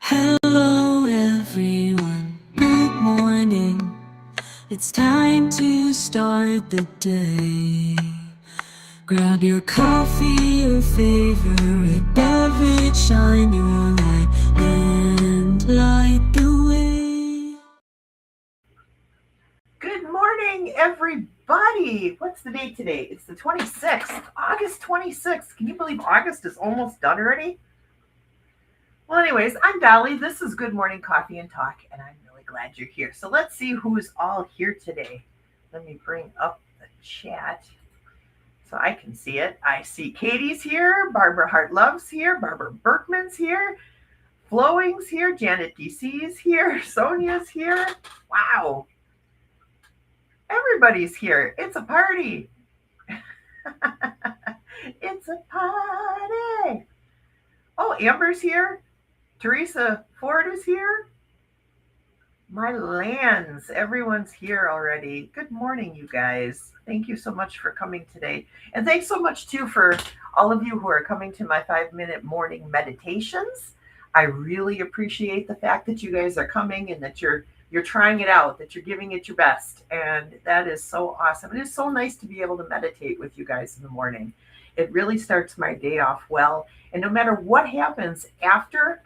Hello everyone, good morning. It's time to start the day. Grab your coffee, your favorite beverage, shine your light and light the way. Good morning, everybody. What's the date today? It's the 26th, August 26th. Can you believe August is almost done already? Well, anyways, I'm Dolly. This is Good Morning Coffee and Talk, and I'm really glad you're here. So let's see who's all here today. Let me bring up the chat so I can see it. I see Katie's here, Barbara Hart Love's here, Barbara Berkman's here, Flowing's here, Janet DC's here, Sonia's here. Wow, everybody's here. It's a party. It's a party. Oh, Amber's here. Teresa Ford is here. My lands, everyone's here already. Good morning, you guys. Thank you so much for coming today. And thanks so much, too, for all of you who are coming to my 5-minute morning meditations. I really appreciate the fact that you guys are coming and that you're trying it out, that you're giving it your best. And that is so awesome. It is so nice to be able to meditate with you guys in the morning. It really starts my day off well. And no matter what happens after,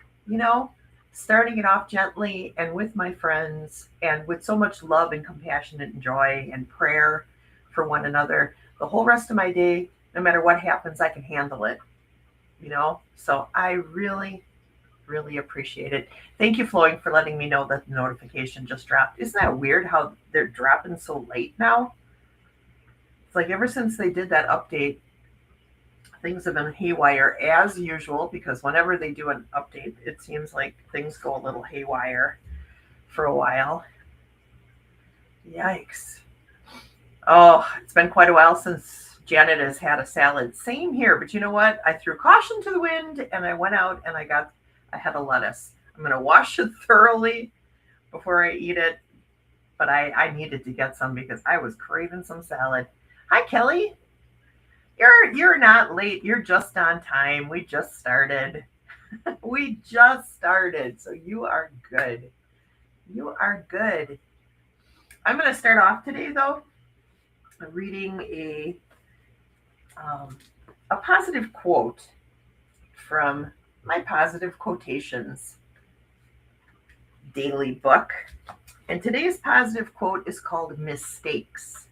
starting it off gently and with my friends and with so much love and compassion and joy and prayer for one another, the whole rest of my day, no matter what happens, I can handle it. So I really, really appreciate it. Thank you, Flowing, for letting me know that the notification just dropped. Isn't that weird how they're dropping so late now? It's like ever since they did that update, things have been haywire as usual, because whenever they do an update, it seems like things go a little haywire for a while. Yikes. Oh, it's been quite a while since Janet has had a salad. Same here, but you know what? I threw caution to the wind and I went out and I had a lettuce. I'm going to wash it thoroughly before I eat it, but I needed to get some because I was craving some salad. Hi, Kelly. You're not late. You're just on time. We just started. We just started. So you are good. You are good. I'm going to start off today, though, reading a positive quote from my Positive Quotations daily book. And today's positive quote is called Mistakes.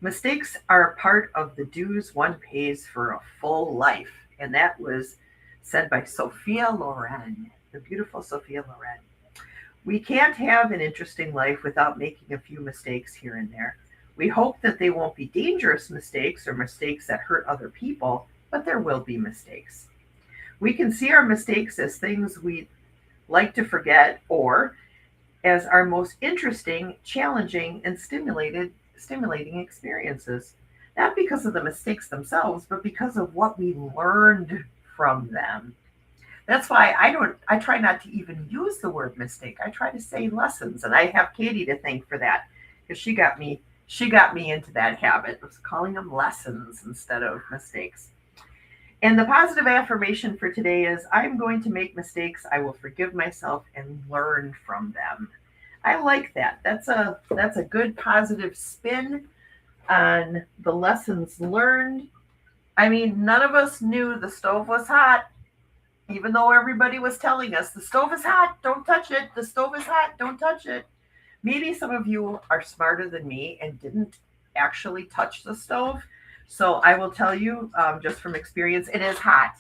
Mistakes are a part of the dues one pays for a full life. And that was said by Sophia Loren, the beautiful Sophia Loren. We can't have an interesting life without making a few mistakes here and there. We hope that they won't be dangerous mistakes or mistakes that hurt other people, but there will be mistakes. We can see our mistakes as things we like to forget or as our most interesting, challenging, and stimulating experiences, not because of the mistakes themselves, but because of what we learned from them. That's why I try not to even use the word mistake. I try to say lessons, and I have Katie to thank for that, because she got me into that habit of calling them lessons instead of mistakes. And the positive affirmation for today is, I'm going to make mistakes. I will forgive myself and learn from them. I like that. That's a good positive spin on the lessons learned. I mean, none of us knew the stove was hot, even though everybody was telling us the stove is hot, don't touch it. The stove is hot, don't touch it. Maybe some of you are smarter than me and didn't actually touch the stove. So I will tell you, just from experience, it is hot.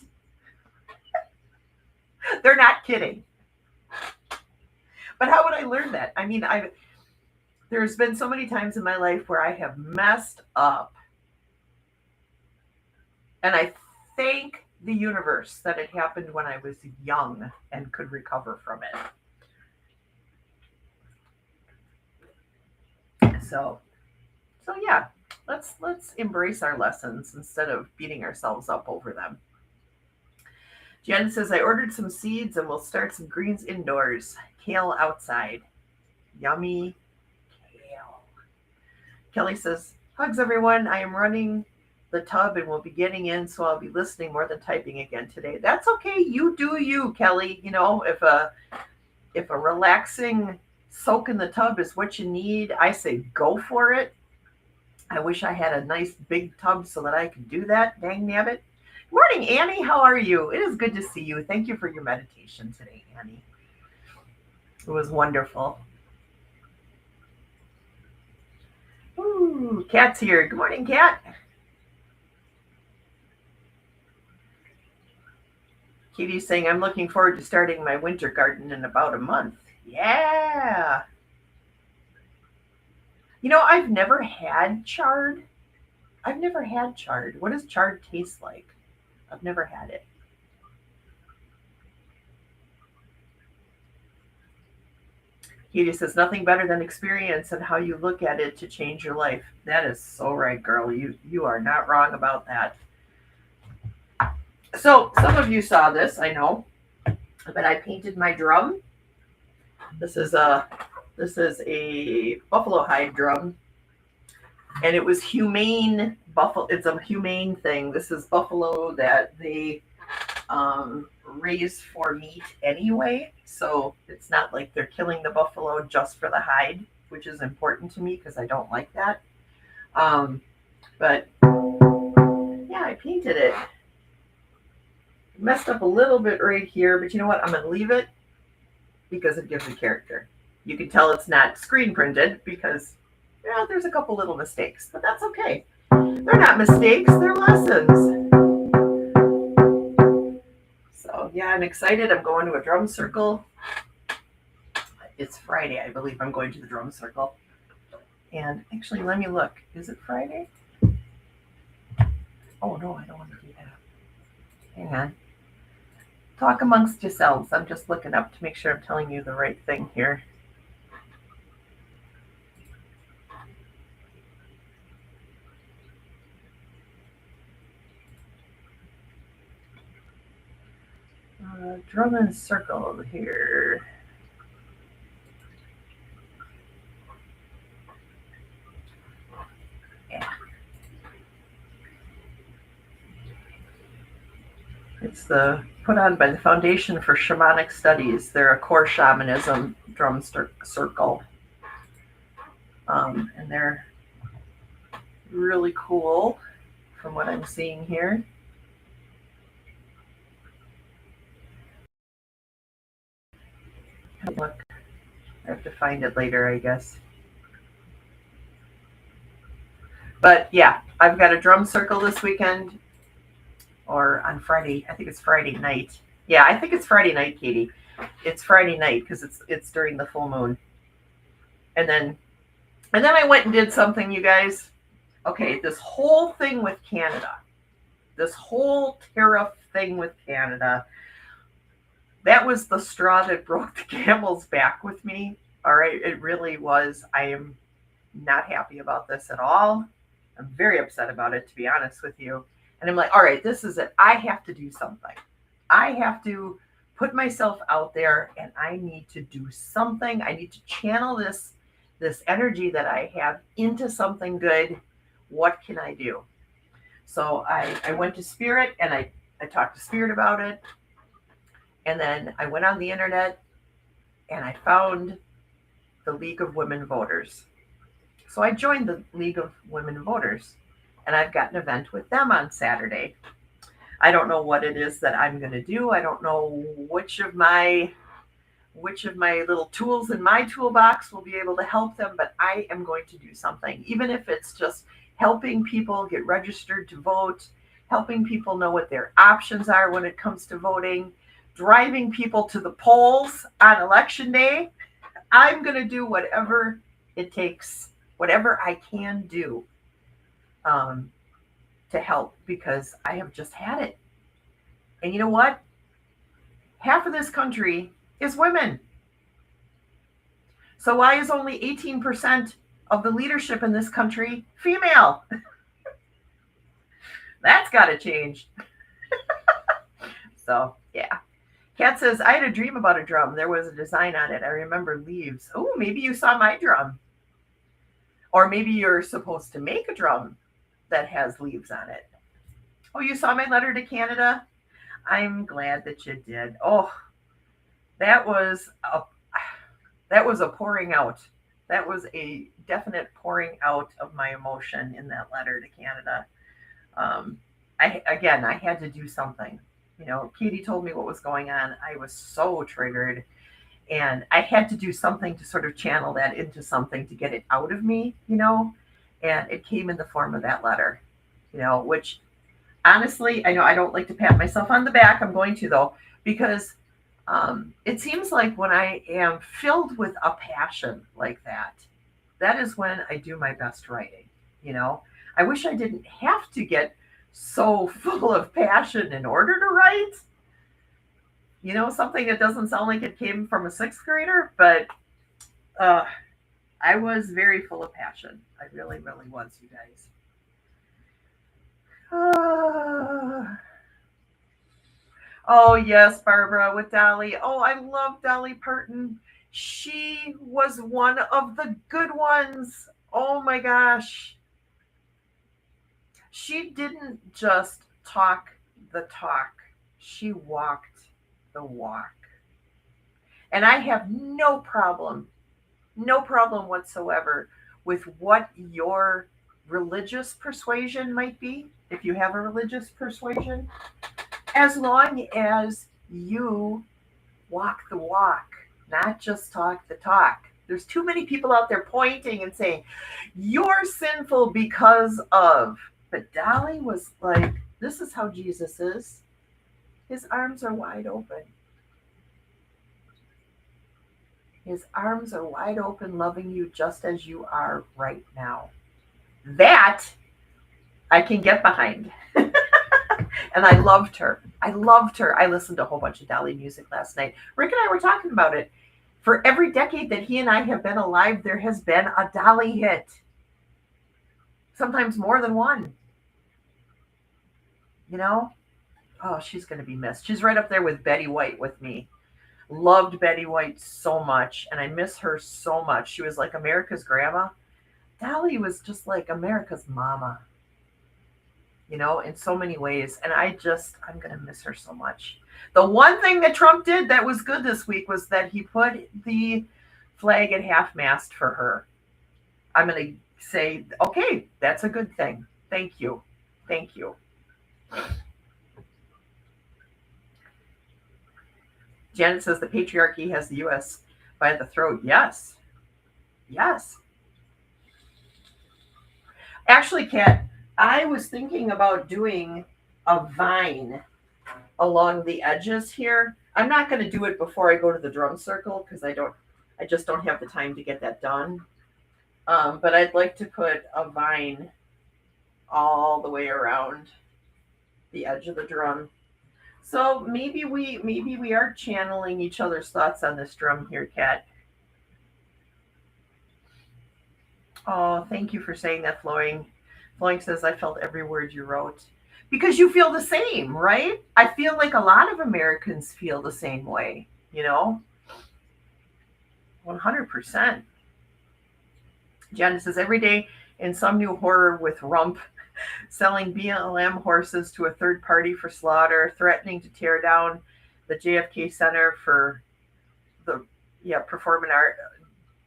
They're not kidding. But how would I learn that? I mean, there's been so many times in my life where I have messed up. And I thank the universe that it happened when I was young and could recover from it. So yeah, let's embrace our lessons instead of beating ourselves up over them. Jen says, I ordered some seeds and we'll start some greens indoors. Kale outside. Yummy kale. Kelly says, hugs everyone. I am running the tub and we'll be getting in, so I'll be listening more than typing again today. That's okay. You do you, Kelly. You know, if a relaxing soak in the tub is what you need, I say go for it. I wish I had a nice big tub so that I could do that. Dang nabbit. Good morning, Annie. How are you? It is good to see you. Thank you for your meditation today, Annie. It was wonderful. Ooh, Kat's here. Good morning, Kat. Katie's saying, I'm looking forward to starting my winter garden in about a month. Yeah. You know, I've never had chard. What does chard taste like? I've never had it. Katie says, nothing better than experience and how you look at it to change your life. That is so right, girl. You are not wrong about that. So some of you saw this, I know, but I painted my drum. This is a buffalo hide drum, and it was humane buffalo. It's a humane thing. This is buffalo that they raise for meat anyway, so it's not like they're killing the buffalo just for the hide, which is important to me because I don't like that. But yeah, I painted it. Messed up a little bit right here, but you know what? I'm going to leave it because it gives it character. You can tell it's not screen printed because there's a couple little mistakes, but that's okay. They're not mistakes, they're lessons. So yeah, I'm excited. I'm going to a drum circle. It's Friday, I believe I'm going to the drum circle. And actually, let me look. Is it Friday? Oh no, I don't want to do that. Hang on. Talk amongst yourselves. I'm just looking up to make sure I'm telling you the right thing here. Drum and circle here. Yeah. It's put on by the Foundation for Shamanic Studies. They're a core shamanism drum circle. And they're really cool from what I'm seeing here. Look, I have to find it later, I guess. But yeah, I've got a drum circle this weekend, or on Friday. I think it's Friday night. Yeah, I think it's Friday night, Katie. It's Friday night because it's during the full moon. And then I went and did something, you guys. Okay, this whole thing with Canada, this whole tariff thing with Canada, that was the straw that broke the camel's back with me. All right, it really was. I am not happy about this at all. I'm very upset about it, to be honest with you. And I'm like, all right, this is it. I have to do something. I have to put myself out there, and I need to do something. I need to channel this energy that I have into something good. What can I do? So I went to Spirit, and I talked to Spirit about it. And then I went on the internet, and I found the League of Women Voters. So I joined the League of Women Voters, and I've got an event with them on Saturday. I don't know what it is that I'm going to do. I don't know which of my little tools in my toolbox will be able to help them, but I am going to do something, even if it's just helping people get registered to vote, helping people know what their options are when it comes to voting, driving people to the polls on election day. I'm going to do whatever it takes, whatever I can do to help, because I have just had it. And you know what? Half of this country is women. So why is only 18% of the leadership in this country female? That's got to change. So, yeah. Kat says, I had a dream about a drum. There was a design on it. I remember leaves. Oh, maybe you saw my drum. Or maybe you're supposed to make a drum. that has leaves on it. Oh, you saw my letter to Canada? I'm glad that you did. Oh, that was a that was a pouring out. That was a definite pouring out of my emotion in that letter to Canada. Um, I had to do something. You know, Katie told me what was going on. I was so triggered, and I had to do something to sort of channel that into something to get it out of me. You know, and it came in the form of that letter. You know, which honestly, I know I don't like to pat myself on the back. I'm going to though, because it seems like when I am filled with a passion like that, that is when I do my best writing. You know, I wish I didn't have to get so full of passion in order to write. You know, something that doesn't sound like it came from a sixth grader, but uh, I was very full of passion. I really, really was, you guys. Ah. Oh, yes, Barbara with Dolly. Oh, I love Dolly Parton. She was one of the good ones. Oh my gosh. She didn't just talk the talk, she walked the walk. And I have no problem whatsoever with what your religious persuasion might be, if you have a religious persuasion, as long as you walk the walk, not just talk the talk. There's too many people out there pointing and saying, you're sinful because of. But Dolly was like, this is how Jesus is. His arms are wide open. His arms are wide open, loving you just as you are right now. That I can get behind. And I loved her. I loved her. I listened to a whole bunch of Dolly music last night. Rick and I were talking about it. For every decade that he and I have been alive, there has been a Dolly hit. Sometimes more than one. You know? Oh, she's going to be missed. She's right up there with Betty White with me. Loved Betty White so much, and I miss her so much. She was like America's grandma. Dolly was just like America's mama, you know, in so many ways. And I'm going to miss her so much. The one thing that Trump did that was good this week was that he put the flag at half mast for her. I'm going to say, okay, that's a good thing. Thank you. Thank you. Janet says the patriarchy has the U.S. by the throat. Yes. Yes. Actually, Kat, I was thinking about doing a vine along the edges here. I'm not going to do it before I go to the drum circle because I just don't have the time to get that done. But I'd like to put a vine all the way around the edge of the drum. So maybe we are channeling each other's thoughts on this drum here, Kat. Oh, thank you for saying that, Flowing. Flowing says, I felt every word you wrote. Because you feel the same, right? I feel like a lot of Americans feel the same way, you know? 100%. Janet says, every day in some new horror with Rump selling BLM horses to a third party for slaughter, threatening to tear down the JFK Center for the performing art,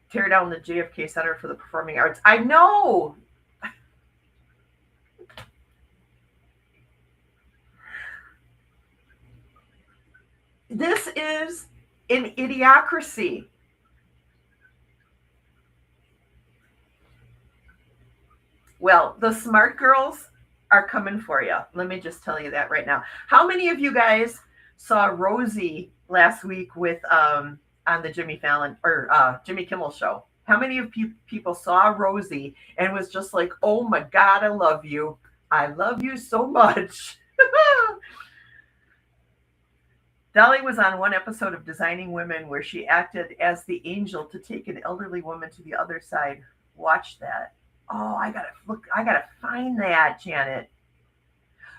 tear down the JFK Center for the Performing Arts. I know. This is an idiocracy. Well, the smart girls are coming for you. Let me just tell you that right now. How many of you guys saw Rosie last week with on the Jimmy Fallon or Jimmy Kimmel show? How many of people saw Rosie and was just like, "Oh my God, I love you. I love you so much." Dolly was on one episode of Designing Women where she acted as the angel to take an elderly woman to the other side. Watch that. Oh, I gotta find that, Janet.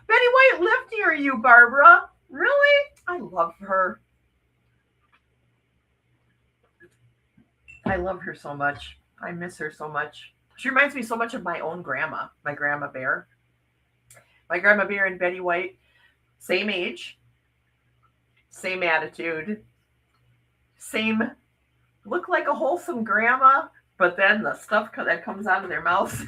Betty White lived near you, Barbara. Really? I love her. I love her so much. I miss her so much. She reminds me so much of my own grandma, my grandma Bear. My grandma Bear and Betty White, same age, same attitude, same look like a wholesome grandma, but then the stuff that comes out of their mouths.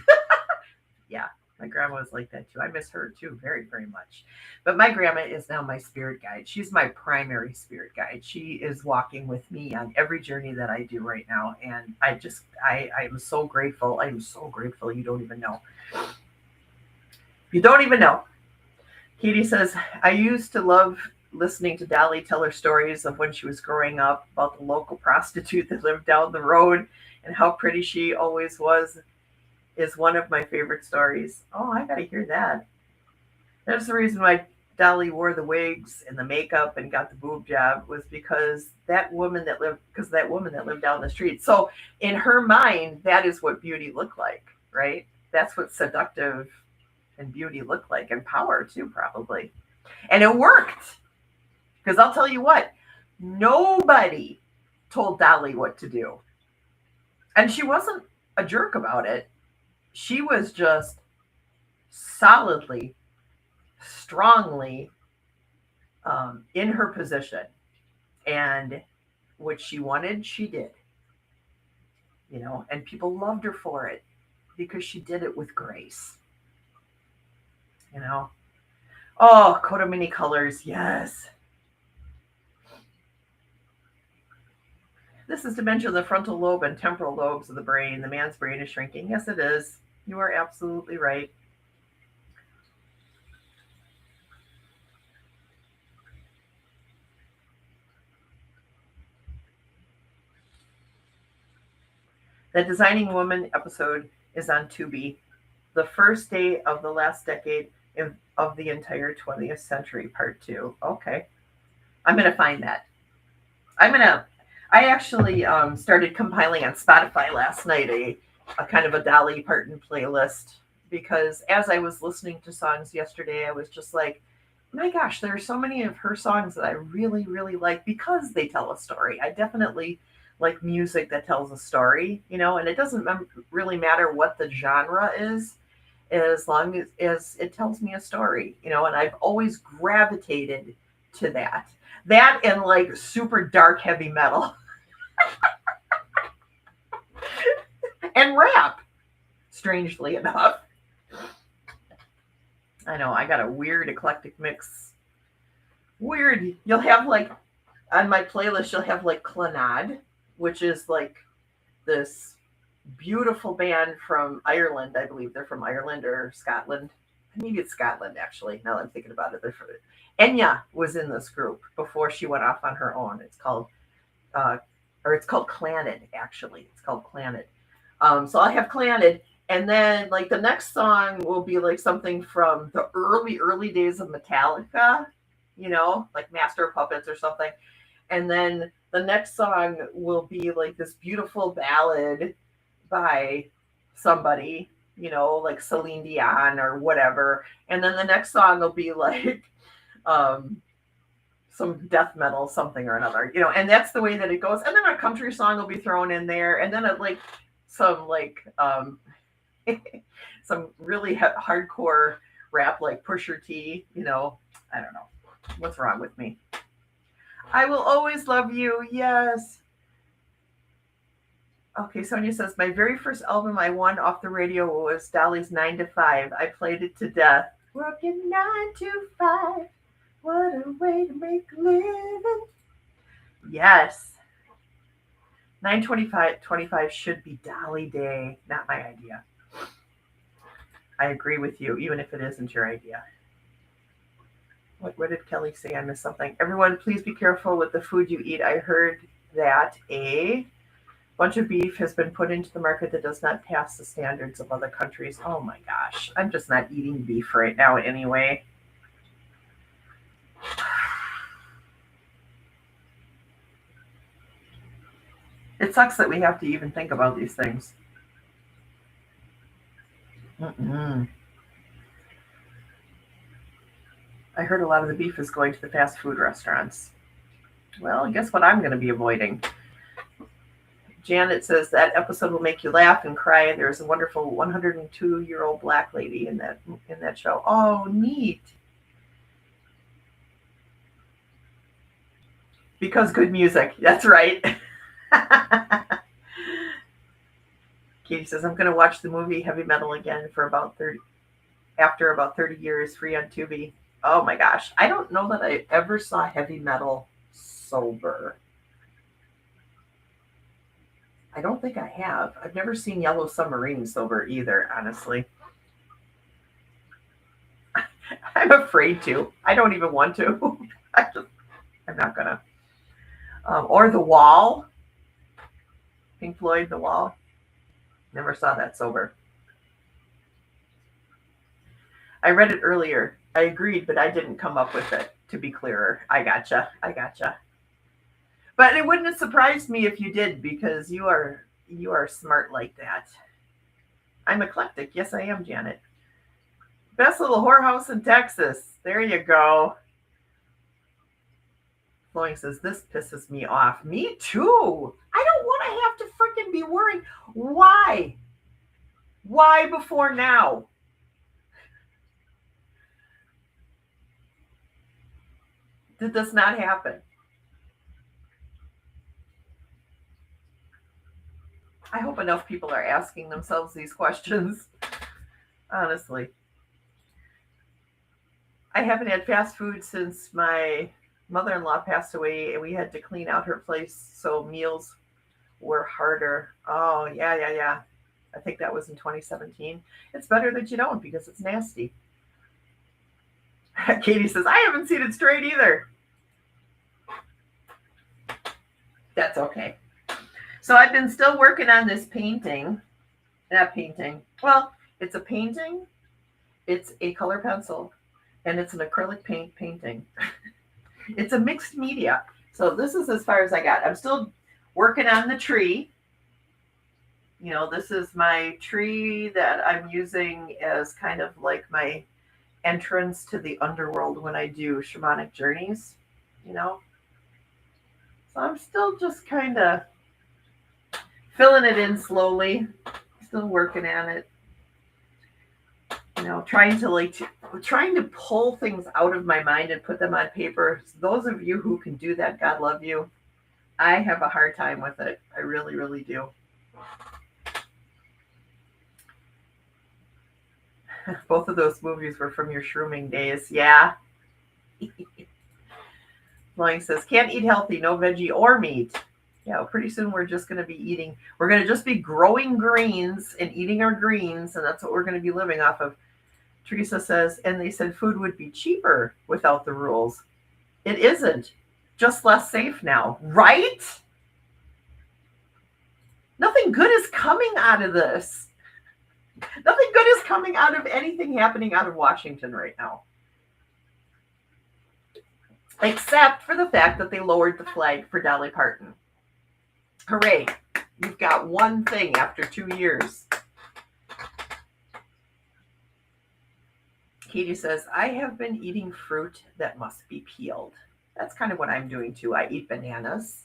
Yeah, my grandma was like that too. I miss her too very, very much. But my grandma is now my spirit guide. She's my primary spirit guide. She is walking with me on every journey that I do right now. And I am so grateful. I am so grateful. You don't even know. You don't even know. Katie says, I used to love listening to Dali tell her stories of when she was growing up about the local prostitute that lived down the road and how pretty she always was is one of my favorite stories. Oh, I got to hear that. That's the reason why Dolly wore the wigs and the makeup and got the boob job was because that woman that lived down the street. So in her mind, that is what beauty looked like, right? That's what seductive and beauty looked like, and power too, probably. And it worked. Because I'll tell you what, nobody told Dolly what to do. And she wasn't a jerk about it. She was just solidly, strongly in her position. And what she wanted, she did. And people loved her for it because she did it with grace. Oh, coat of many colors, yes. This is dementia of the frontal lobe and temporal lobes of the brain. The man's brain is shrinking. Yes, it is. You are absolutely right. The Designing Woman episode is on Tubi. The first day of the last decade of the entire 20th century, part 2. Okay. I'm going to find that. I actually started compiling on Spotify last night a kind of a Dolly Parton playlist because as I was listening to songs yesterday, I was just like, my gosh, there are so many of her songs that I really, really like because they tell a story. I definitely like music that tells a story, and it doesn't really matter what the genre is, as long as it tells me a story, and I've always gravitated to that. That and like super dark heavy metal. And rap, strangely enough. I know, I got a weird eclectic mix. Weird. You'll have like, on my playlist, you'll have like Clannad, which is like this beautiful band from Ireland. I believe they're from Ireland or Scotland. Maybe it's Scotland, actually, now that I'm thinking about it. Enya was in this group before she went off on her own. It's called Clannad, actually. It's called Clannad. So I have Clannad, and then like the next song will be like something from the early days of Metallica, like Master of Puppets or something. And then the next song will be like this beautiful ballad by somebody, like Celine Dion or whatever. And then the next song will be like some death metal, something or another, and that's the way that it goes. And then a country song will be thrown in there, and then some some really hardcore rap like Pusher T, I don't know. What's wrong with me? I will always love you. Yes. Okay, Sonia says, my very first album I won off the radio was Dolly's 9 to 5. I played it to death. Working 9 to 5. What a way to make a living. Yes. 9/25 should be Dolly Day. Not my idea. I agree with you, even if it isn't your idea. What did Kelly say? I missed something. Everyone, please be careful with the food you eat. I heard that a bunch of beef has been put into the market that does not pass the standards of other countries. Oh my gosh. I'm just not eating beef right now anyway. It sucks that we have to even think about these things. I heard a lot of the beef is going to the fast food restaurants. Well, guess what I'm going to be avoiding? Janet says that episode will make you laugh and cry. There's a wonderful 102-year-old black lady in that show. Oh, neat. Because good music. That's right. Katie says, I'm going to watch the movie Heavy Metal again after about 30 years, free on Tubi. Oh my gosh. I don't know that I ever saw Heavy Metal sober. I don't think I have. I've never seen Yellow Submarine sober either, honestly. I'm afraid to. I don't even want to. I'm not going to. Or The Wall. Pink Floyd, The Wall. Never saw that sober. I read it earlier. I agreed, but I didn't come up with it, to be clearer. I gotcha. But it wouldn't have surprised me if you did, because you are smart like that. I'm eclectic. Yes, I am, Janet. Best little whorehouse in Texas. There you go. Flowing says, this pisses me off. Me too. I don't want to have to freaking be worrying. Why? Why before now? Did this not happen? I hope enough people are asking themselves these questions. Honestly. I haven't had fast food since my mother-in-law passed away and we had to clean out her place, so meals were harder. Oh, yeah. I think that was in 2017. It's better that you don't, because it's nasty. Katie says, I haven't seen it straight either. That's okay. So I've been still working on this painting. That painting. Well, it's a painting. It's a color pencil. And it's an acrylic painting. It's a mixed media. So this is as far as I got. I'm still working on the tree. You know, this is my tree that I'm using as kind of like my entrance to the underworld when I do shamanic journeys, you know. So I'm still just kind of filling it in slowly. Still working on it. You know, trying to pull things out of my mind and put them on paper. Those of you who can do that, God love you. I have a hard time with it. I really, really do. Both of those movies were from your shrooming days. Yeah. Flying says, can't eat healthy, no veggie or meat. Yeah, pretty soon we're just going to be growing greens and eating our greens, and that's what we're going to be living off of. Teresa says, and they said food would be cheaper without the rules. It isn't. Just less safe now, right? Nothing good is coming out of this. Nothing good is coming out of anything happening out of Washington right now. Except for the fact that they lowered the flag for Dolly Parton. Hooray. You've got one thing after 2 years. Katie says, I have been eating fruit that must be peeled. That's kind of what I'm doing too. I eat bananas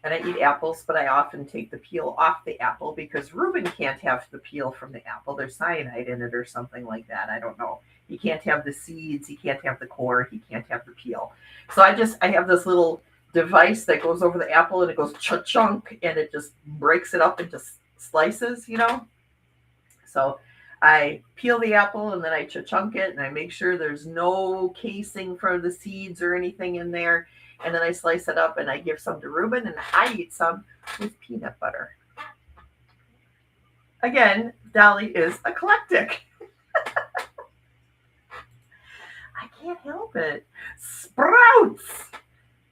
and I eat apples, but I often take the peel off the apple because Reuben can't have the peel from the apple. There's cyanide in it or something like that. I don't know. He can't have the seeds. He can't have the core. He can't have the peel. So I have this little device that goes over the apple and it goes cha-chunk and it just breaks it up into slices, you know? So I peel the apple and then I cha-chunk it and I make sure there's no casing for the seeds or anything in there. And then I slice it up and I give some to Reuben and I eat some with peanut butter. Again, Dolly is eclectic. I can't help it. Sprouts.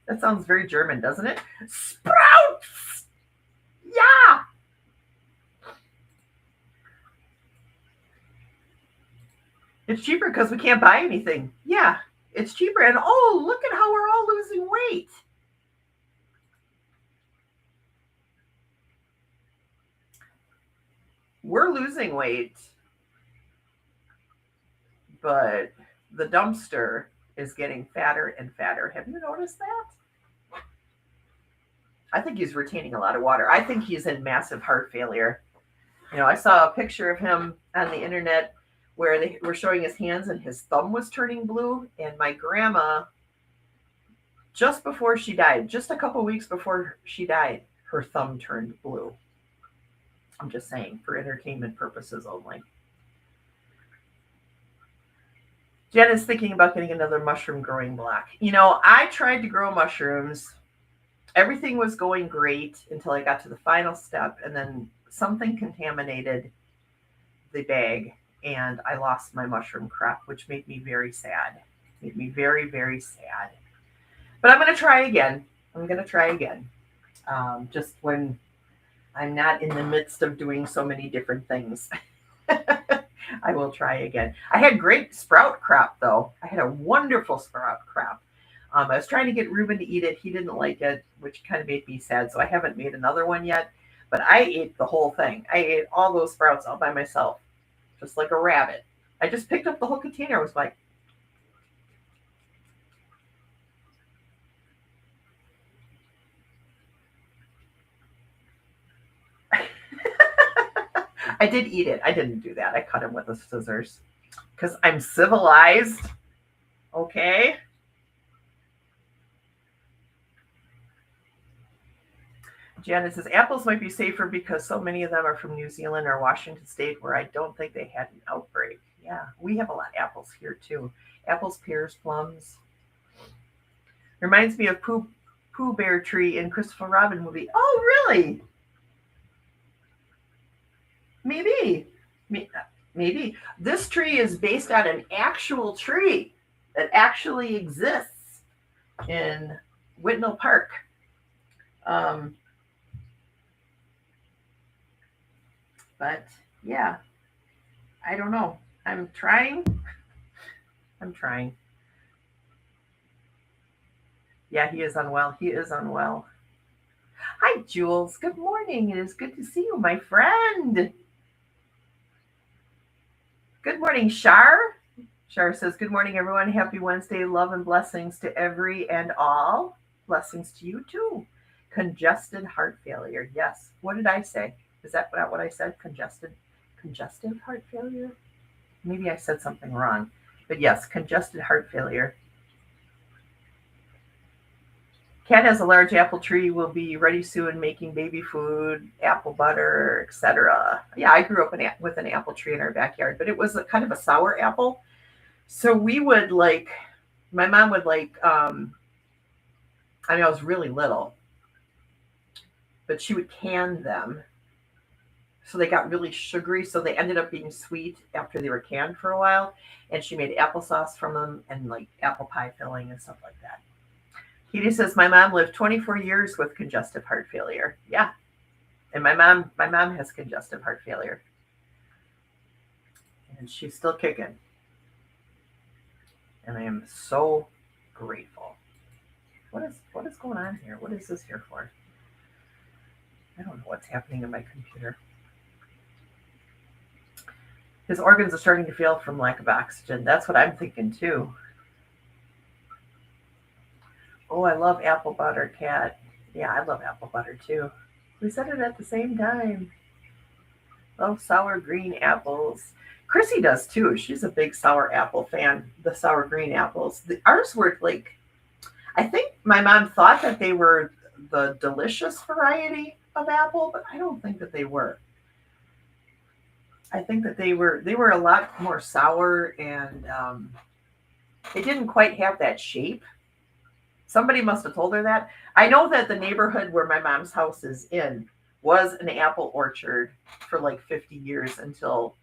That sounds very German, doesn't it? Sprouts. Yeah. It's cheaper because we can't buy anything. Yeah, it's cheaper. And oh, look at how we're all losing weight. We're losing weight, but the dumpster is getting fatter and fatter. Have you noticed that? I think he's retaining a lot of water. I think he's in massive heart failure. I saw a picture of him on the internet where they were showing his hands and his thumb was turning blue. And my grandma, just before she died, just a couple weeks before she died, her thumb turned blue. I'm just saying, for entertainment purposes only. Jen is thinking about getting another mushroom growing block. I tried to grow mushrooms. Everything was going great until I got to the final step, and then something contaminated the bag, and I lost my mushroom crop, which made me very sad. Made me very, very sad. But I'm going to try again. Just when I'm not in the midst of doing so many different things. I will try again. I had great sprout crop, though. I had a wonderful sprout crop. I was trying to get Ruben to eat it. He didn't like it, which kind of made me sad. So I haven't made another one yet. But I ate the whole thing. I ate all those sprouts all by myself, just like a rabbit. I just picked up the whole container. I was like, I did eat it. I didn't do that. I cut him with the scissors because I'm civilized. Okay. Janet says apples might be safer because so many of them are from New Zealand or Washington State, where I don't think they had an outbreak. Yeah, we have a lot of apples here too. Apples, pears, plums. Reminds me of Pooh Bear Tree in Christopher Robin movie. Oh, really? Maybe. This tree is based on an actual tree that actually exists in Whitnall Park. But yeah, I don't know. I'm trying. Yeah, he is unwell. Hi, Jules. Good morning. It is good to see you, my friend. Good morning, Shar. Shar says, good morning, everyone. Happy Wednesday. Love and blessings to every and all. Blessings to you, too. Congested heart failure. Yes. What did I say? Is that not what I said? Congestive heart failure? Maybe I said something wrong. But yes, congested heart failure. Cat has a large apple tree, will be ready soon, making baby food, apple butter, etc. Yeah, I grew up with an apple tree in our backyard, but it was kind of a sour apple. So we would my mom would I was really little, but she would can them. So they got really sugary. So they ended up being sweet after they were canned for a while. And she made applesauce from them and apple pie filling and stuff like that. Katie says, my mom lived 24 years with congestive heart failure. Yeah. And my mom has congestive heart failure. And she's still kicking. And I am so grateful. What is going on here? What is this here for? I don't know what's happening in my computer. His organs are starting to fail from lack of oxygen. That's what I'm thinking too. Oh, I love apple butter, Cat. Yeah, I love apple butter too. We said it at the same time. Love sour green apples. Chrissy does too. She's a big sour apple fan. The sour green apples. Ours were I think my mom thought that they were the delicious variety of apple, but I don't think that they were. I think that they were a lot more sour, and they didn't quite have that shape. Somebody must have told her that. I know that the neighborhood where my mom's house is in was an apple orchard for 50 years until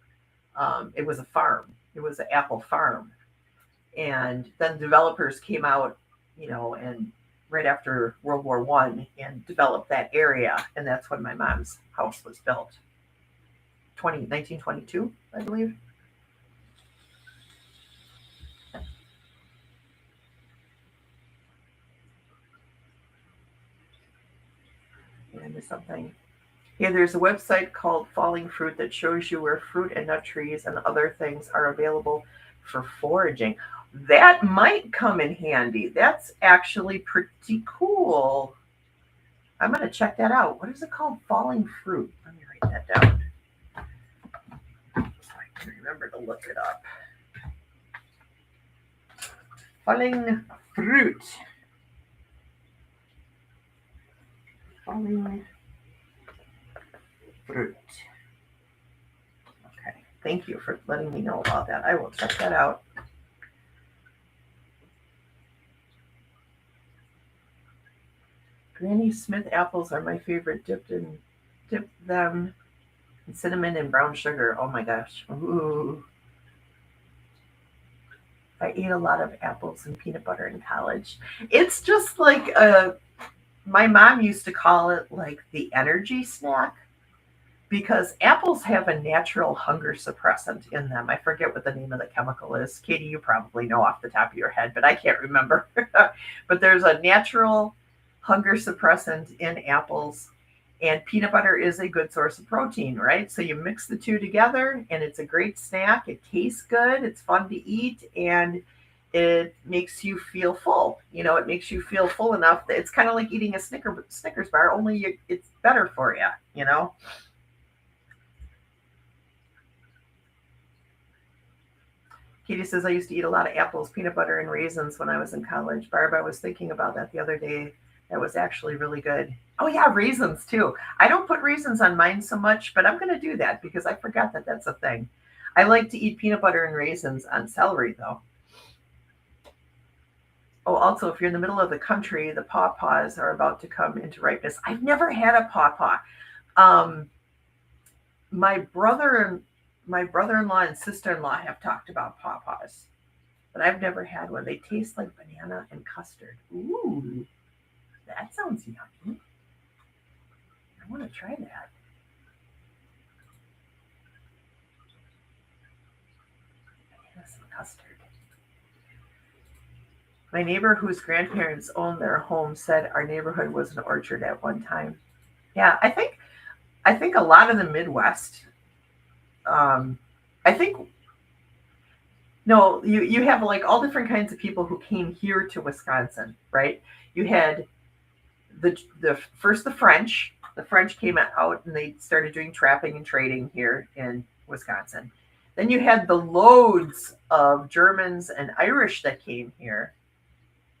it was a farm. It was an apple farm. And then developers came out, and right after World War I and developed that area. And that's when my mom's house was built. 1922, I believe. Did I miss something? Yeah, there's a website called Falling Fruit that shows you where fruit and nut trees and other things are available for foraging. That might come in handy. That's actually pretty cool. I'm going to check that out. What is it called? Falling fruit. Let me write that down so I can remember to look it up. Falling fruit. Falling fruit. Okay. Thank you for letting me know about that. I will check that out. Granny Smith apples are my favorite. Dip them in cinnamon and brown sugar. Oh my gosh. Ooh. I ate a lot of apples and peanut butter in college. It's just like my mom used to call it like the energy snack because apples have a natural hunger suppressant in them. I forget what the name of the chemical is. Katie, you probably know off the top of your head, but I can't remember. But there's a natural hunger suppressant in apples, and peanut butter is a good source of protein, right? So you mix the two together, and it's a great snack. It tastes good, it's fun to eat, and it makes you feel full. It makes you feel full enough that it's kind of like eating a Snickers bar, only it's better for you. Katie says, I used to eat a lot of apples, peanut butter, and raisins when I was in college. Barb, I was thinking about that the other day. That was actually really good. Oh, yeah, raisins too. I don't put raisins on mine so much, but I'm going to do that because I forgot that that's a thing. I like to eat peanut butter and raisins on celery, though. Oh, also, if you're in the middle of the country, the pawpaws are about to come into ripeness. I've never had a pawpaw. My brother-in-law and sister-in-law have talked about pawpaws, but I've never had one. They taste like banana and custard. Ooh, that sounds yummy. I want to try that. Bananas and custard. My neighbor whose grandparents owned their home said our neighborhood was an orchard at one time. Yeah, I think a lot of the Midwest. I think no, you have like all different kinds of people who came here to Wisconsin, right? You had the first the French. The French came out and they started doing trapping and trading here in Wisconsin. Then you had the loads of Germans and Irish that came here,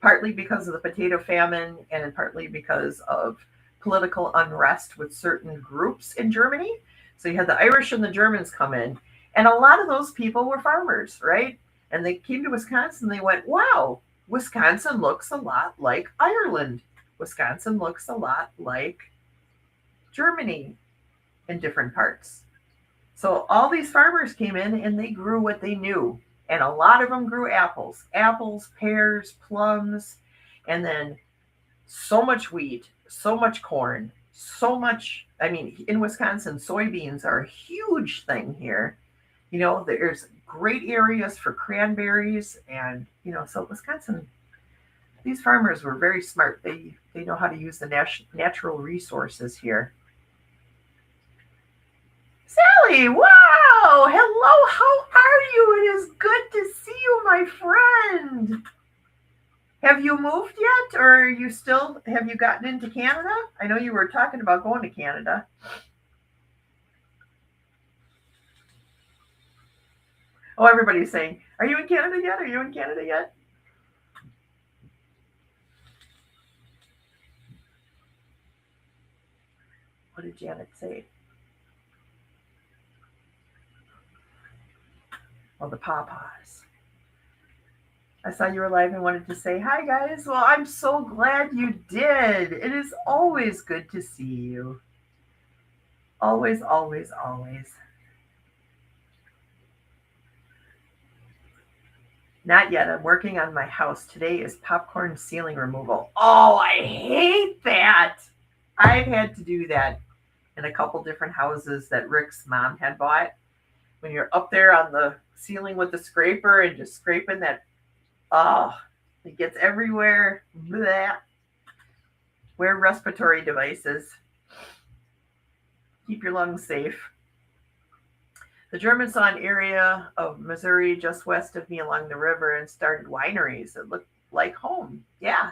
partly because of the potato famine and partly because of political unrest with certain groups in Germany. So you had the Irish and the Germans come in, and a lot of those people were farmers, right? And they came to Wisconsin. They went, wow, Wisconsin looks a lot like Ireland. Wisconsin looks a lot like Germany in different parts. So all these farmers came in and they grew what they knew. And a lot of them grew apples, pears, plums, and then so much wheat, so much corn, so much. I mean, in Wisconsin, soybeans are a huge thing here. There's great areas for cranberries, and so Wisconsin, these farmers were very smart. They know how to use the natural resources here. Sally, wow! Hello, how are you? It is good to see you, my friend. Have you moved yet, or have you gotten into Canada? I know you were talking about going to Canada. Oh, everybody's saying, are you in Canada yet? Are you in Canada yet? What did Janet say? Oh, the pawpaws. I saw you were live and wanted to say hi, guys. Well, I'm so glad you did. It is always good to see you. Always, always, always. Not yet. I'm working on my house. Today is popcorn ceiling removal. Oh, I hate that. I've had to do that in a couple different houses that Rick's mom had bought. When you're up there on the ceiling with the scraper and just scraping that, it gets everywhere. Blech. Wear respiratory devices. Keep your lungs safe. The Germans saw an area of Missouri just west of me along the river and started wineries that looked like home. Yeah.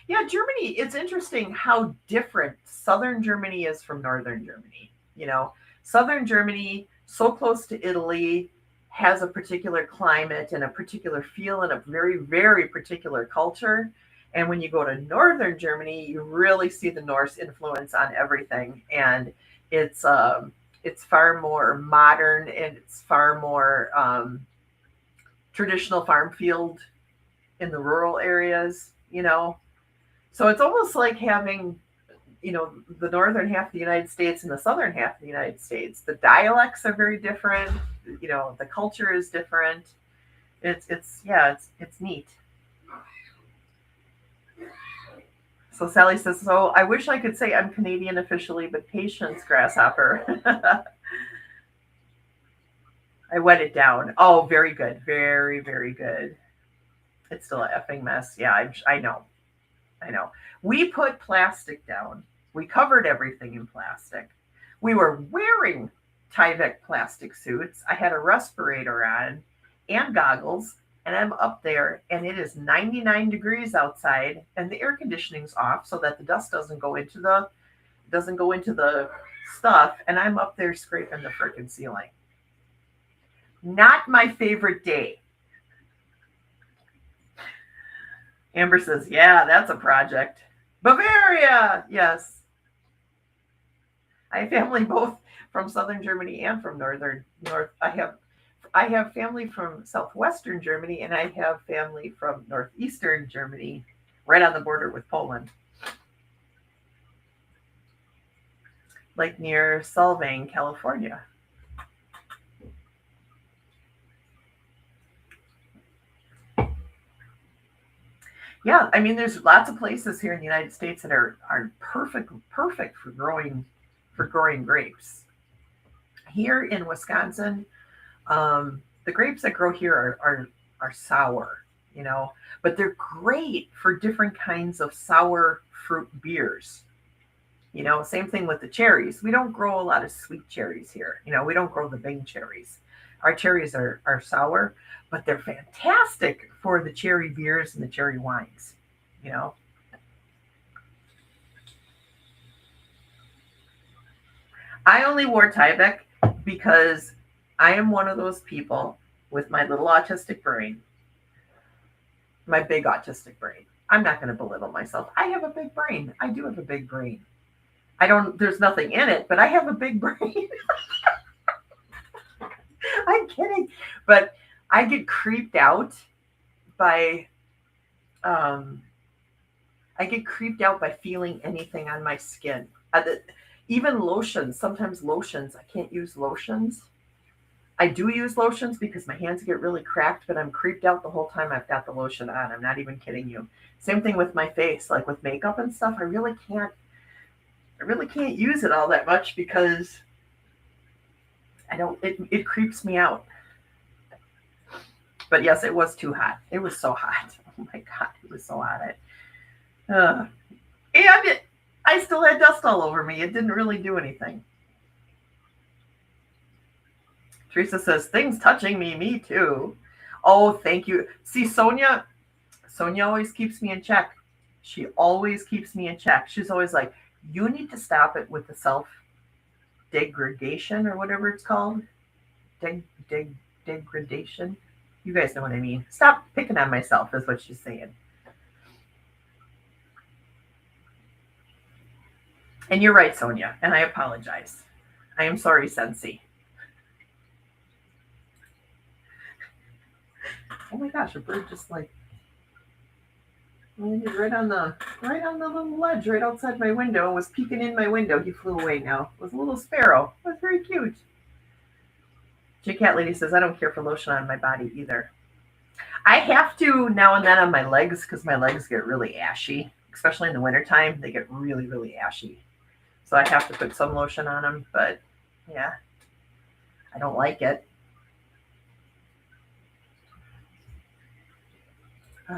Yeah, Germany, it's interesting how different southern Germany is from northern Germany. You know, southern Germany, so close to Italy, has a particular climate and a particular feel and a very, very particular culture. And when you go to northern Germany, you really see the Norse influence on everything. And it's it's far more modern and it's far more traditional farm field in the rural areas, you know. So it's almost like having, you know, the northern half of the United States and the southern half of the United States. The dialects are very different. You know, the culture is different. It's yeah, it's neat. So Sally says, so I wish I could say I'm Canadian officially, but patience, grasshopper. I wet it down. Oh, very good. Very, very good. It's still a effing mess. Yeah, I know. I know. We put plastic down. We covered everything in plastic. We were wearing Tyvek plastic suits. I had a respirator on and goggles, and I'm up there, and it is 99 degrees outside, and the air conditioning's off so that the dust doesn't go into the stuff, and I'm up there scraping the freaking ceiling. Not my favorite day. Amber says, yeah, that's a project. Bavaria, yes. I have family both from southern Germany and from north. I have family from southwestern Germany and I have family from northeastern Germany, right on the border with Poland, like near Solvang, California. Yeah, I mean, there's lots of places here in the United States that are perfect for growing grapes. Here in Wisconsin, the grapes that grow here are sour, you know, but they're great for different kinds of sour fruit beers. You know, same thing with the cherries. We don't grow a lot of sweet cherries here. You know, we don't grow the big cherries. Our cherries are sour, but they're fantastic for the cherry beers and the cherry wines. You know, I only wore Tyvek because I am one of those people with my little autistic brain, my big autistic brain. I'm not going to belittle myself. I have a big brain. I do have a big brain. I don't, there's nothing in it, but I have a big brain. I'm kidding. But I get creeped out by, um, I get creeped out by feeling anything on my skin. Even lotions, sometimes lotions, I can't use lotions. I do use lotions because my hands get really cracked, but I'm creeped out the whole time I've got the lotion on. I'm not even kidding you. Same thing with my face, like with makeup and stuff. I really can't use it all that much because I don't it creeps me out. But yes, it was too hot. It was so hot. Oh my god, it was so hot. Uh, I still had dust all over me. It didn't really do anything. Teresa says, things touching me, me too. Oh, thank you. See, Sonia always keeps me in check. She always keeps me in check. She's always like, you need to stop it with the self degradation or whatever it's called. Degradation. You guys know what I mean. Stop picking on myself, is what she's saying. And you're right, Sonia, and I apologize. I am sorry, Sensi. Oh my gosh, a bird just like landed right on the little ledge right outside my window and was peeking in my window. He flew away now. It was a little sparrow. It was very cute. J Cat Lady says, I don't care for lotion on my body either. I have to now and then on my legs because my legs get really ashy, especially in the wintertime. They get really, really ashy. So I have to put some lotion on them, but yeah, I don't like it.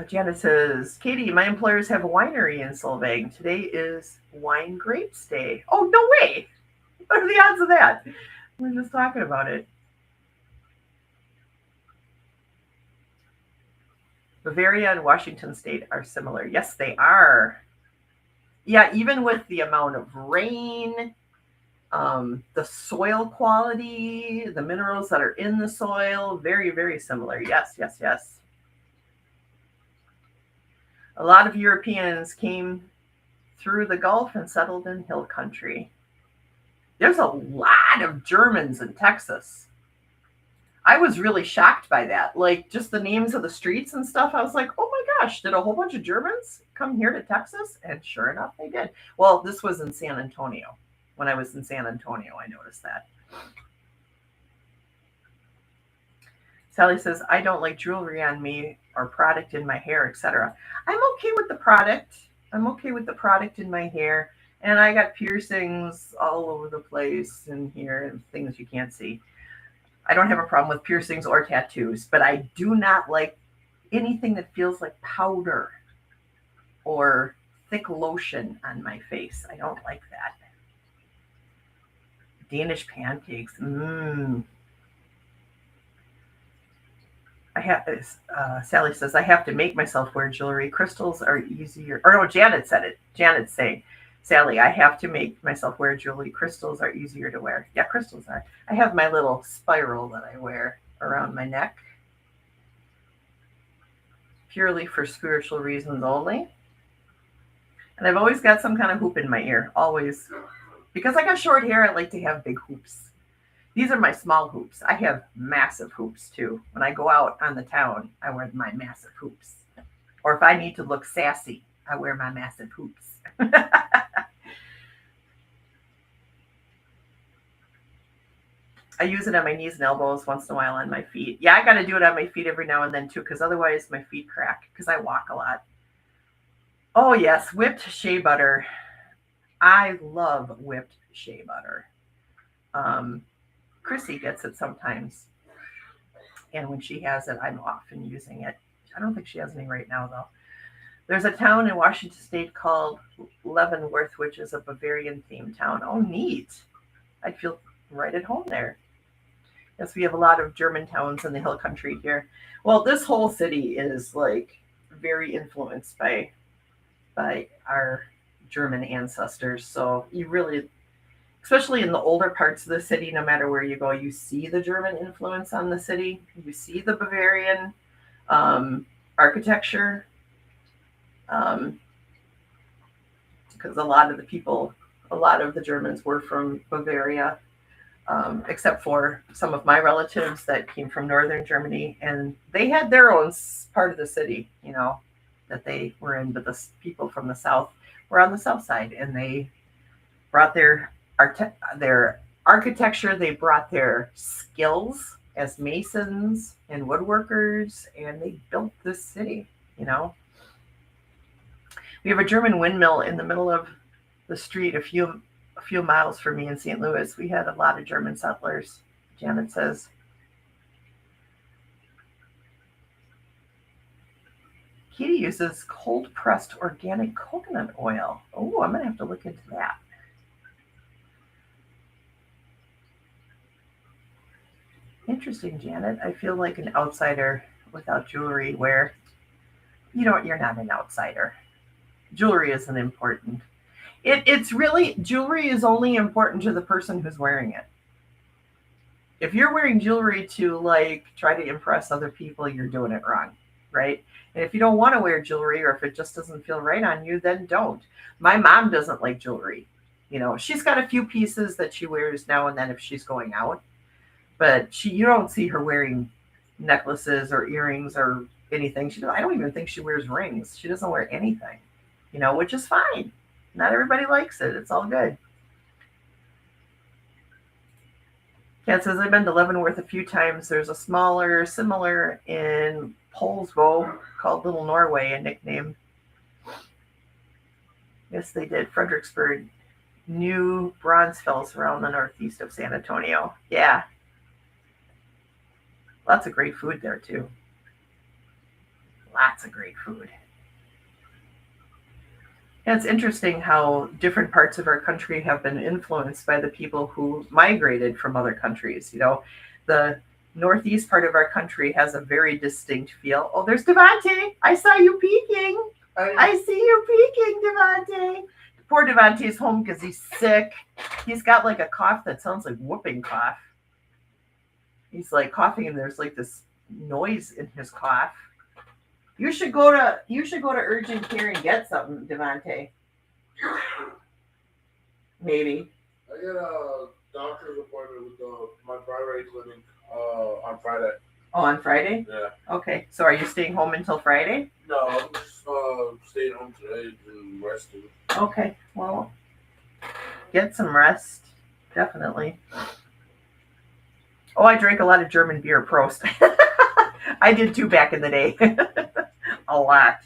Janet says, Katie, my employers have a winery in Solvang. Today is Wine Grapes Day. Oh, no way. What are the odds of that? We're just talking about it. Bavaria and Washington State are similar. Yes, they are. Yeah, even with the amount of rain, the soil quality, the minerals that are in the soil, very, very similar. Yes, yes, yes. A lot of Europeans came through the Gulf and settled in hill country. There's a lot of Germans in Texas. I was really shocked by that. Like, just the names of the streets and stuff. I was like, oh my gosh, did a whole bunch of Germans come here to Texas? And sure enough, they did. Well, this was in San Antonio. When I was in San Antonio, I noticed that. Sally says, I don't like jewelry on me or product in my hair, etc. I'm okay with the product. I'm okay with the product in my hair. And I got piercings all over the place in here and things you can't see. I don't have a problem with piercings or tattoos, but I do not like anything that feels like powder or thick lotion on my face. I don't like that. Danish pancakes. Sally says, I have to make myself wear jewelry. Crystals are easier. Or no, Janet said it. Janet's saying, Sally, I have to make myself wear jewelry. Crystals are easier to wear. Yeah, crystals are. I have my little spiral that I wear around my neck. Purely for spiritual reasons only. And I've always got some kind of hoop in my ear. Always. Because I got short hair, I like to have big hoops. These are my small hoops. I have massive hoops too. When I go out on the town, I wear my massive hoops. Or if I need to look sassy, I wear my massive hoops. I use it on my knees and elbows once in a while on my feet. Yeah, I got to do it on my feet every now and then too, because otherwise my feet crack because I walk a lot. Oh yes, whipped shea butter. I love whipped shea butter. Chrissy gets it sometimes. And when she has it, I'm often using it. I don't think she has any right now, though. There's a town in Washington State called Leavenworth, which is a Bavarian-themed town. Oh, neat. I'd feel right at home there. Yes, we have a lot of German towns in the hill country here. Well, this whole city is like very influenced by our German ancestors. So you really, especially in the older parts of the city, no matter where you go, you see the German influence on the city. You see the Bavarian architecture. Because a lot of the Germans were from Bavaria, except for some of my relatives that came from northern Germany, and they had their own part of the city, that they were in, but the people from the south were on the south side, and they brought their architecture, they brought their skills as masons and woodworkers, and they built this city, We have a German windmill in the middle of the street a few miles from me in St. Louis. We had a lot of German settlers, Janet says. Katie uses cold-pressed organic coconut oil. Oh, I'm going to have to look into that. Interesting, Janet. I feel like an outsider without jewelry where, you're not an outsider. Jewelry isn't important. It's really, jewelry is only important to the person who's wearing it. If you're wearing jewelry to try to impress other people, you're doing it wrong, right? And if you don't want to wear jewelry, or if it just doesn't feel right on you, then don't. My mom doesn't like jewelry. She's got a few pieces that she wears now and then if she's going out, but you don't see her wearing necklaces or earrings or anything. I don't even think she wears rings. She doesn't wear anything, which is fine. Not everybody likes it. It's all good. Kat says, I've been to Leavenworth a few times. There's a similar in Polsbo called Little Norway, a nickname. Yes, they did. Fredericksburg, New Braunfels around the northeast of San Antonio. Yeah. Lots of great food there, too. Lots of great food. Yeah, it's interesting how different parts of our country have been influenced by the people who migrated from other countries. The northeast part of our country has a very distinct feel. Oh, there's Devante. I saw you peeking. I see you peeking, Devante. Poor Devante's home because he's sick. He's got like a cough that sounds like whooping cough. He's like coughing and there's like this noise in his cough. You should go to urgent care and get something, Devante. Maybe. I get a doctor's appointment with my primary clinic on Friday. Oh, on Friday? Yeah. Okay. So are you staying home until Friday? No, I'm just staying home today and resting. Okay. Well, get some rest. Definitely. Oh, I drank a lot of German beer. Prost. I did too back in the day. A lot.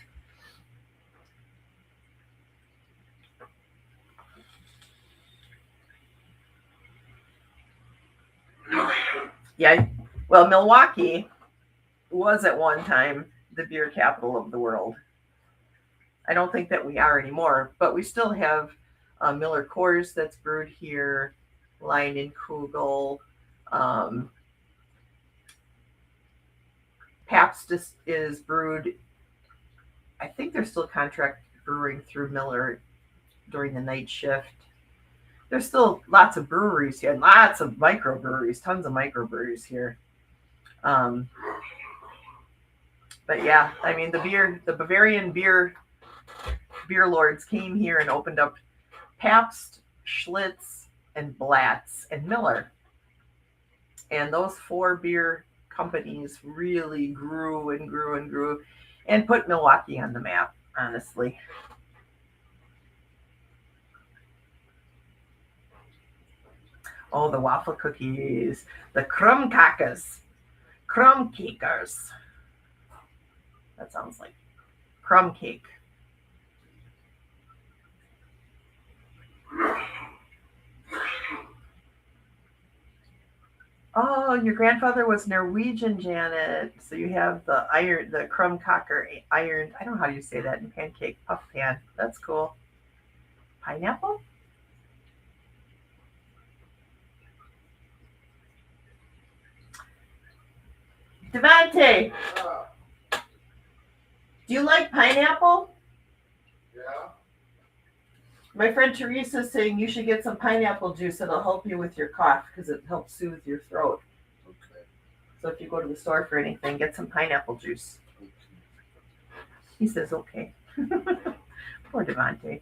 Yeah. Well, Milwaukee was at one time the beer capital of the world. I don't think that we are anymore, but we still have Miller Coors that's brewed here, Leinenkugel. Pabst is brewed. I think they're still contract brewing through Miller during the night shift. There's still lots of breweries here, and lots of microbreweries, tons of microbreweries here. But yeah, I mean the Bavarian beer lords came here and opened up Pabst, Schlitz, and Blatz and Miller. And those four beer companies really grew and grew and grew and put Milwaukee on the map, honestly. Oh, the waffle cookies, the Krummkakers. That sounds like crumb cake. Oh, your grandfather was Norwegian, Janet. So you have the Krummkaker iron. I don't know how you say that in pancake puff pan. That's cool. Pineapple? Devante, do you like pineapple? Yeah. My friend Teresa is saying you should get some pineapple juice. It'll help you with your cough because it helps soothe your throat. Okay. So if you go to the store for anything, get some pineapple juice. Okay. He says, okay. Poor Devante.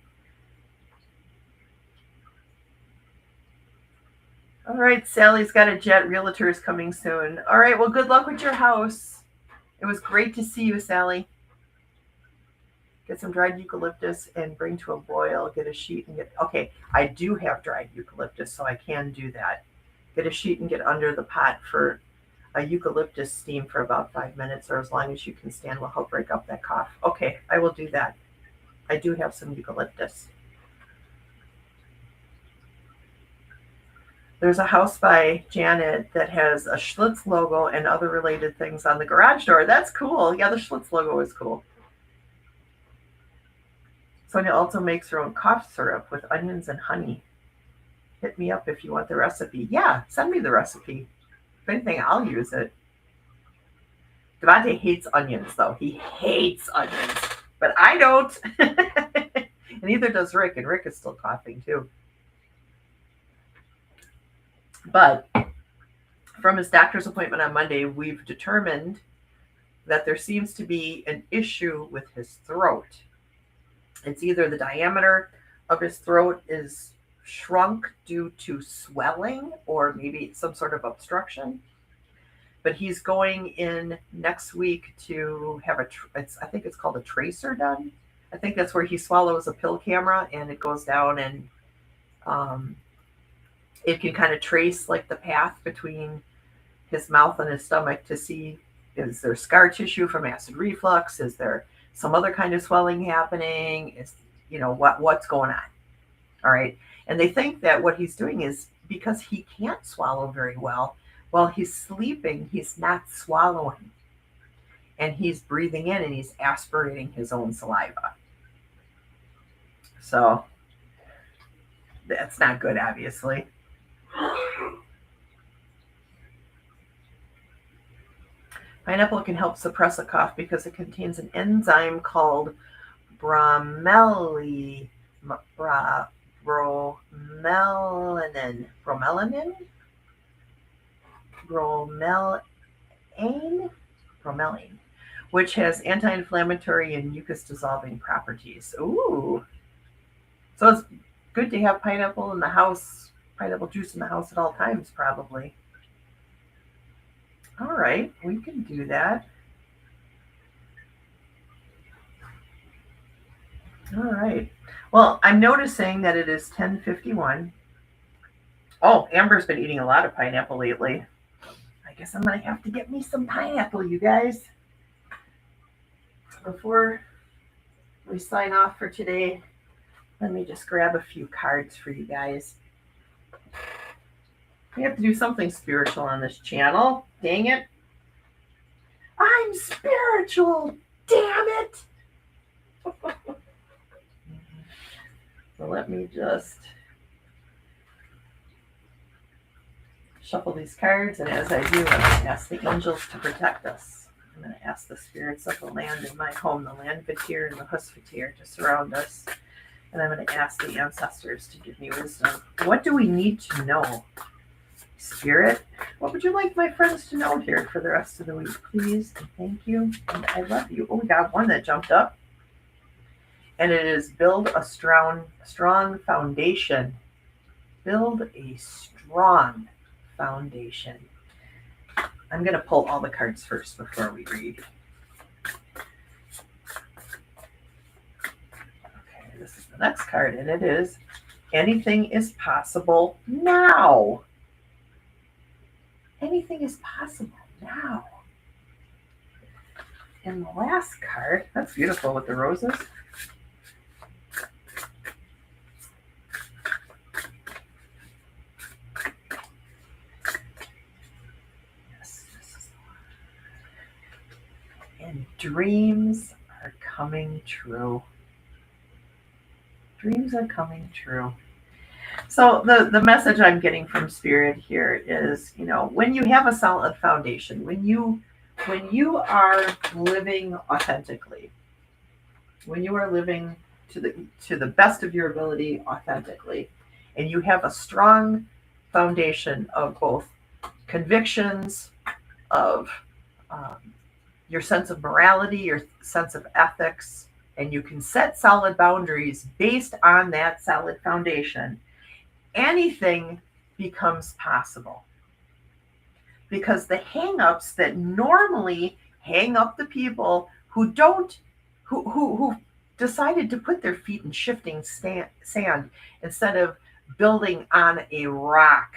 All right, Sally's got a jet. Realtor is coming soon. All right, well, good luck with your house. It was great to see you, Sally. Get some dried eucalyptus and bring to a boil. Get a sheet and get... Okay, I do have dried eucalyptus, so I can do that. Get a sheet and get under the pot for a eucalyptus steam for about 5 minutes, or as long as you can stand will help break up that cough. Okay, I will do that. I do have some eucalyptus. There's a house by Janet that has a Schlitz logo and other related things on the garage door. That's cool. Yeah, the Schlitz logo is cool. Sonia also makes her own cough syrup with onions and honey. Hit me up if you want the recipe. Yeah, send me the recipe. If anything, I'll use it. Devante hates onions, though. He hates onions. But I don't. And neither does Rick. And Rick is still coughing, too. But from his doctor's appointment on Monday, we've determined that there seems to be an issue with his throat. It's either the diameter of his throat is shrunk due to swelling or maybe some sort of obstruction. But he's going in next week to have I think it's called a tracer done. I think that's where he swallows a pill camera and it goes down and it can kind of trace like the path between his mouth and his stomach to see, is there scar tissue from acid reflux? Is there some other kind of swelling happening? Is, what's going on? All right. And they think that what he's doing is because he can't swallow very well, while he's sleeping, he's not swallowing. And he's breathing in and he's aspirating his own saliva. So that's not good, obviously. Pineapple can help suppress a cough because it contains an enzyme called bromelain. Bromelain. Bromelain, which has anti-inflammatory and mucus-dissolving properties. Ooh. So it's good to have pineapple in the house, pineapple juice in the house at all times, probably. All right, we can do that. All right. Well, I'm noticing that it is 10:51. Oh, Amber's been eating a lot of pineapple lately. I guess I'm going to have to get me some pineapple, you guys. Before we sign off for today, let me just grab a few cards for you guys. We have to do something spiritual on this channel. Dang it. I'm spiritual. Damn it. So let me just shuffle these cards, and as I do, I'm going to ask the angels to protect us. I'm going to ask the spirits of the land in my home, the land Vitir and the Husvitir, to surround us. And I'm going to ask the ancestors to give me wisdom. What do we need to know? Spirit, what would you like my friends to know here for the rest of the week, please? And thank you. And I love you. Oh, we got one that jumped up. And it is build a strong foundation. Build a strong foundation. I'm going to pull all the cards first before we read. Okay, this is the next card, and it is anything is possible now. Anything is possible now. And the last card, that's beautiful with the roses. And dreams are coming true. Dreams are coming true. So the message I'm getting from Spirit here is, when you have a solid foundation, when you are living authentically, when you are living to the best of your ability authentically, and you have a strong foundation of both convictions, of your sense of morality, your sense of ethics, and you can set solid boundaries based on that solid foundation, anything becomes possible. Because the hang-ups that normally hang up the people who decided to put their feet in shifting sand instead of building on a rock,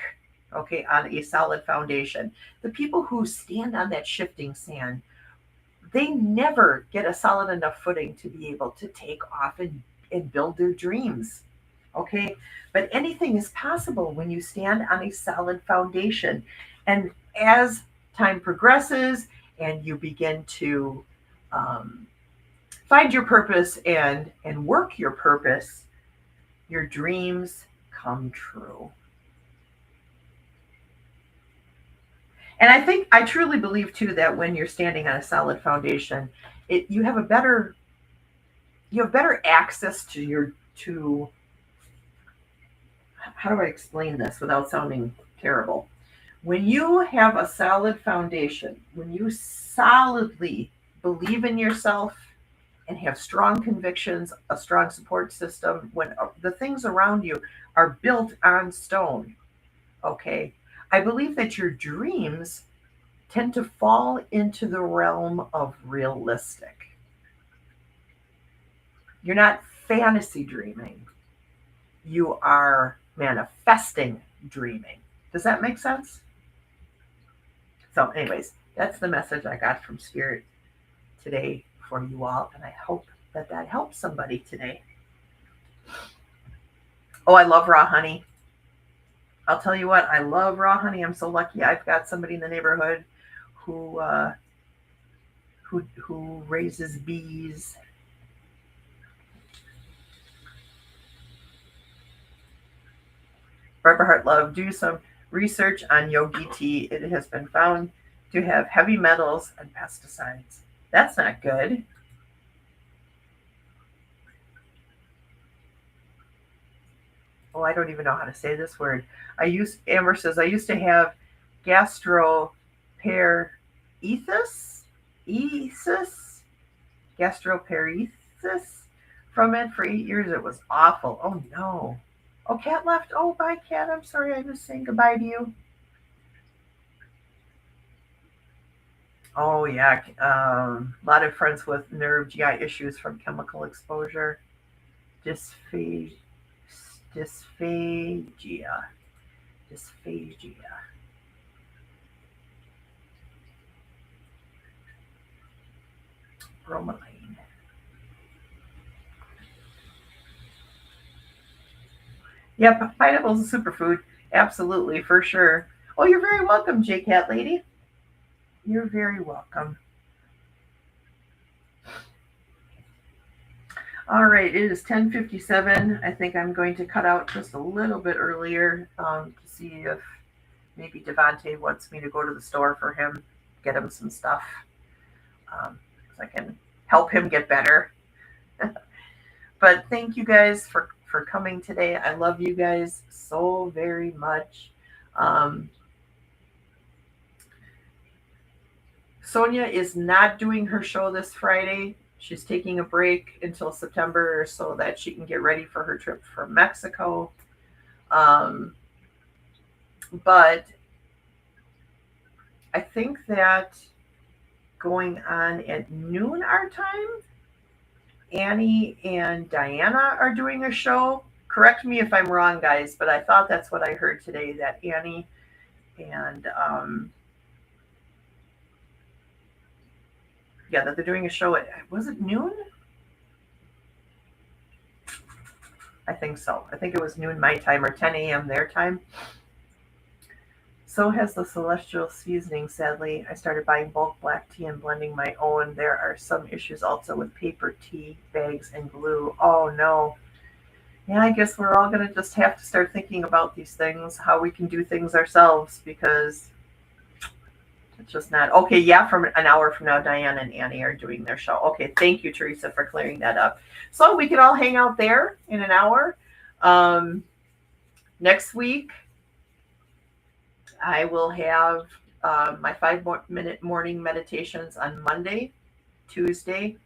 okay, on a solid foundation. The people who stand on that shifting sand, they never get a solid enough footing to be able to take off and build their dreams. Okay, but anything is possible when you stand on a solid foundation. And as time progresses and you begin to find your purpose and work your purpose, your dreams come true. And I truly believe too that when you're standing on a solid foundation, you have better access to how do I explain this without sounding terrible? When you have a solid foundation, when you solidly believe in yourself and have strong convictions, a strong support system, when the things around you are built on stone, okay, I believe that your dreams tend to fall into the realm of realistic. You're not fantasy dreaming. You are manifesting dreaming. Does that make sense? So anyways, that's the message I got from Spirit today for you all, and I hope that helps somebody today. Oh, I love raw honey. I'll tell you what, I love raw honey. I'm so lucky I've got somebody in the neighborhood who raises bees. Barbara Hart Love, do some research on yogi tea. It has been found to have heavy metals and pesticides. That's not good. Oh, I don't even know how to say this word. Amber says, I used to have gastroparesis, gastroparesis from it for 8 years. It was awful. Oh no. Oh, Cat left. Oh, bye, Cat. I'm sorry. I was saying goodbye to you. Oh, yeah. A lot of friends with nerve GI issues from chemical exposure. Dysphagia. Bromelain. Yep, pineapple's a superfood. Absolutely, for sure. Oh, you're very welcome, J-Cat lady. You're very welcome. All right, it is 10:57. I think I'm going to cut out just a little bit earlier to see if maybe Devontae wants me to go to the store for him, get him some stuff, so I can help him get better. But thank you guys for coming today. I love you guys so very much. Sonia is not doing her show this Friday. She's taking a break until September so that she can get ready for her trip from Mexico. But I think that going on at noon our time, Annie and Diana are doing a show. Correct me if I'm wrong, guys, but I thought that's what I heard today, that Annie and that they're doing a show at, was it noon? I think so. I think it was noon my time or 10 a.m. their time. So has the Celestial seasoning, sadly. I started buying bulk black tea and blending my own. There are some issues also with paper tea bags and glue. Oh, no. Yeah, I guess we're all going to just have to start thinking about these things, how we can do things ourselves, because it's just not. Okay, yeah, from an hour from now, Diane and Annie are doing their show. Okay, thank you, Teresa, for clearing that up. So we could all hang out there in an hour. Next week, I will have my 5-minute morning meditations on Monday, Tuesday,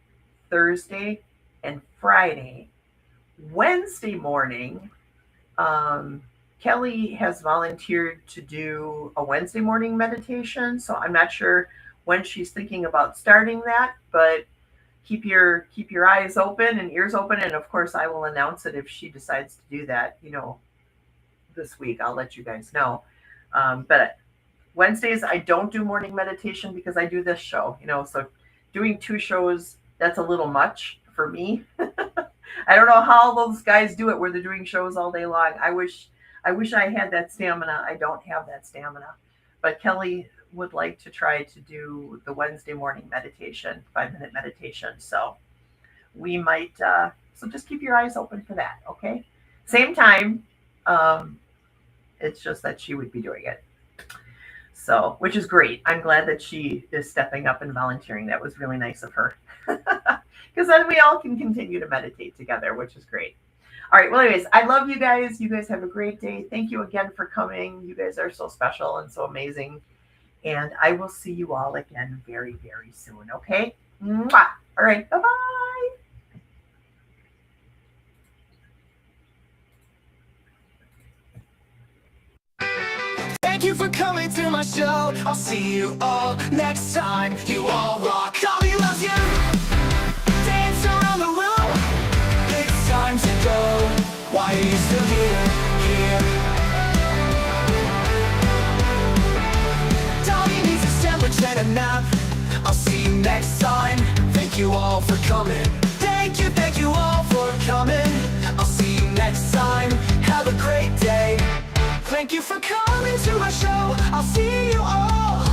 Thursday, and Friday. Wednesday morning, Kelly has volunteered to do a Wednesday morning meditation, so I'm not sure when she's thinking about starting that, but keep your eyes open and ears open, and of course I will announce it if she decides to do that, this week. I'll let you guys know. But Wednesdays I don't do morning meditation because I do this show, so doing 2 shows, that's a little much for me. I don't know how those guys do it where they're doing shows all day long. I wish I had that stamina. I don't have that stamina. But Kelly would like to try to do the Wednesday morning meditation, 5-minute meditation. So we might, so just keep your eyes open for that, okay? Same time. It's just that she would be doing it. So, which is great. I'm glad that she is stepping up and volunteering. That was really nice of her. Because then we all can continue to meditate together, which is great. All right. Well, anyways, I love you guys. You guys have a great day. Thank you again for coming. You guys are so special and so amazing. And I will see you all again very, very soon. Okay? Mwah. All right. Bye-bye. Thank you for coming to my show. I'll see you all next time. You all rock. Dolly loves you. Dance around the room. It's time to go. Why are you still here? Dolly needs a sandwich and a nap. I'll see you next time. Thank you all for coming. Thank you all for coming. I'll see you next time. Have a great day. Thank you for coming to my show. I'll see you all